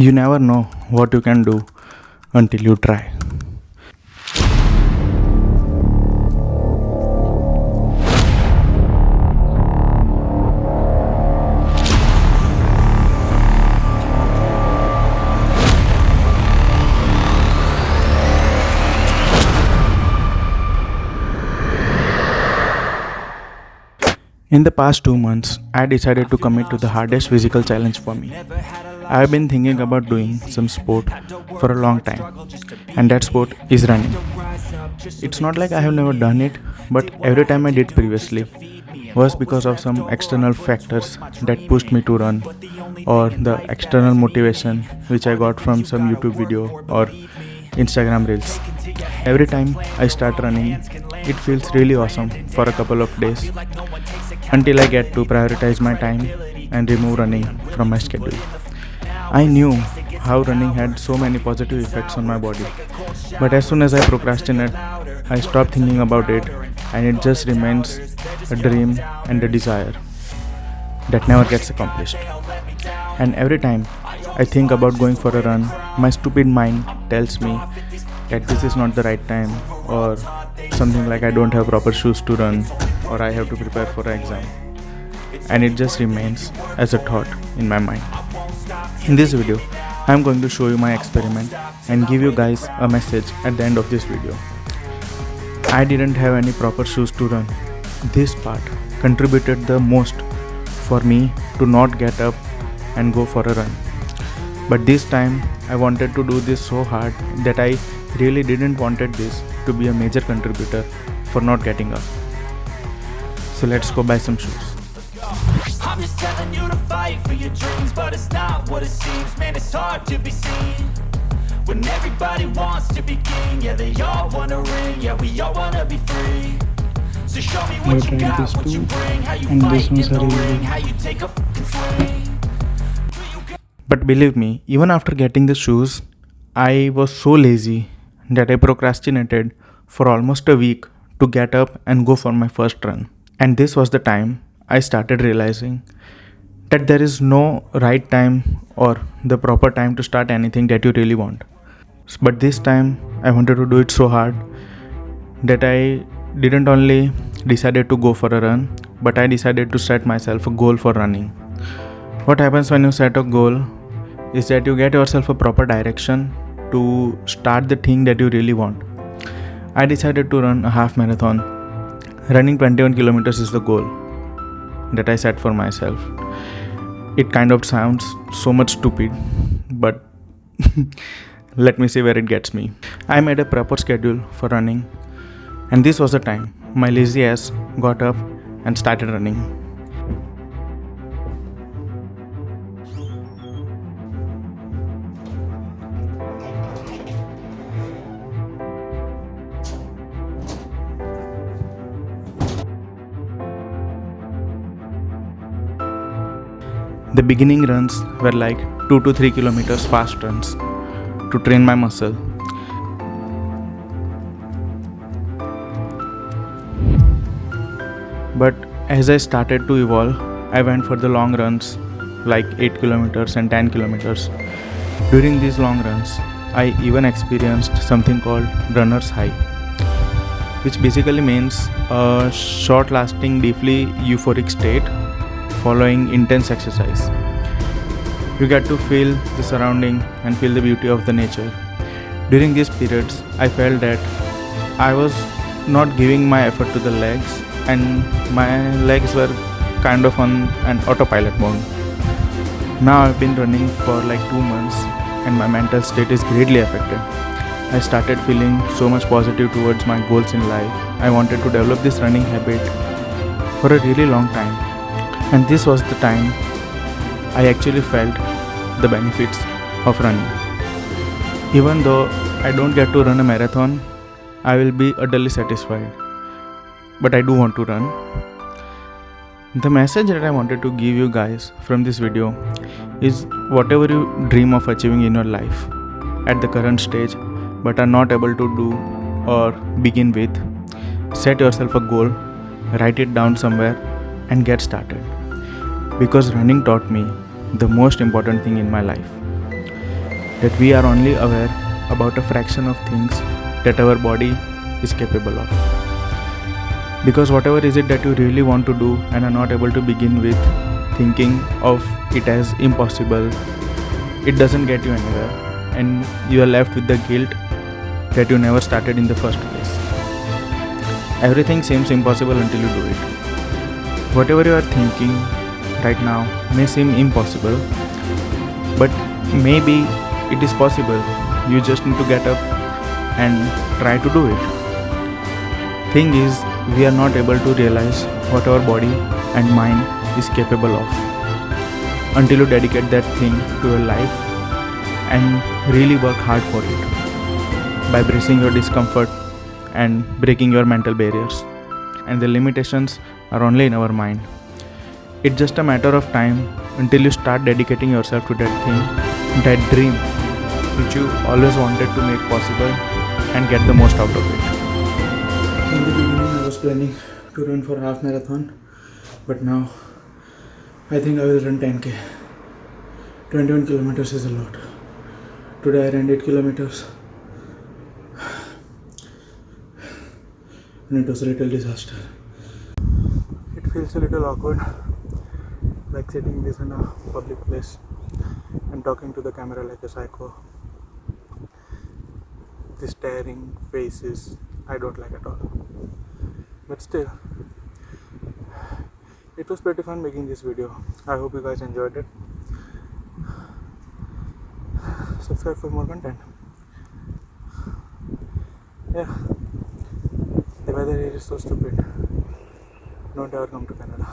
You never know what you can do until you try. In the past 2 months, I decided to commit to the hardest physical challenge for me. I have been thinking about doing some sport for a long time, and that sport is running. It's not like I have never done it, but every time I did previously was because of some external factors that pushed me to run, or the external motivation which I got from some YouTube video or Instagram reels. Every time I start running, it feels really awesome for a couple of days until I get to prioritize my time and remove running from my schedule. I knew how running had so many positive effects on my body, but as soon as I procrastinate, I stop thinking about it and it just remains a dream and a desire that never gets accomplished. And every time I think about going for a run, my stupid mind tells me that this is not the right time, or something like I don't have proper shoes to run, or I have to prepare for an exam. And it just remains as a thought in my mind. In this video, I am going to show you my experiment and give you guys a message at the end of this video. I didn't have any proper shoes to run. This part contributed the most for me to not get up and go for a run. But this time I wanted to do this so hard that I really didn't wanted this to be a major contributor for not getting up. So let's go buy some shoes. I'm just telling you to fight for your dreams, but it's not what it seems. Man, it's hard to be seen when everybody wants to be king. Yeah, they all wanna ring. Yeah, we all wanna be free. So show me what you got, what you bring, how you fight in the ring, how you take a fucking swing. But believe me, even after getting the shoes, I was so lazy that I procrastinated for almost a week to get up and go for my first run. And this was the time I started realizing that there is no right time or the proper time to start anything that you really want. But this time I wanted to do it so hard that I didn't only decided to go for a run, but I decided to set myself a goal for running. What happens when you set a goal is that you get yourself a proper direction to start the thing that you really want. I decided to run a half marathon. Running 21 kilometers is the goal that I set for myself. It kind of sounds so much stupid, but let me see where it gets me. I made a proper schedule for running, and this was the time my lazy ass got up and started running. The beginning runs were like 2 to 3 kilometers fast runs to train my muscle. But as I started to evolve, I went for the long runs like 8 kilometers and 10 kilometers. During these long runs, I even experienced something called runner's high, which basically means a short lasting, deeply euphoric state following intense exercise. You get to feel the surrounding and feel the beauty of the nature. During these periods, I felt that I was not giving my effort to the legs, and my legs were kind of on an autopilot mode. Now I've been running for like 2 months and my mental state is greatly affected. I started feeling so much positive towards my goals in life. I wanted to develop this running habit for a really long time. And this was the time I actually felt the benefits of running. Even though I don't get to run a marathon, I will be utterly satisfied. But I do want to run. The message that I wanted to give you guys from this video is whatever you dream of achieving in your life at the current stage but are not able to do or begin with, set yourself a goal, write it down somewhere and get started. Because running taught me the most important thing in my life. that we are only aware about a fraction of things that our body is capable of. Because whatever is it that you really want to do and are not able to begin with, thinking of it as impossible, it doesn't get you anywhere, and you are left with the guilt that you never started in the first place. Everything seems impossible until you do it. Whatever you are thinking right now may seem impossible, but maybe it is possible. You just need to get up and try to do it. Thing is, we are not able to realize what our body and mind is capable of until you dedicate that thing to your life and really work hard for it by bracing your discomfort and breaking your mental barriers. And the limitations are only in our mind. It's just a matter of time until you start dedicating yourself to that thing, that dream which you always wanted to make possible, and get the most out of it. In the beginning, I was planning to run for half marathon, but now I think I will run 10k. 21 kilometers is a lot. Today I ran 8 kilometers and it was a little disaster. It feels a little awkward, like sitting this in a public place and talking to the camera like a psycho. The staring faces I don't like at all. But still, it was pretty fun making this video. I hope you guys enjoyed it. Subscribe for more content. Yeah, the weather here is so stupid. Don't ever come to Canada.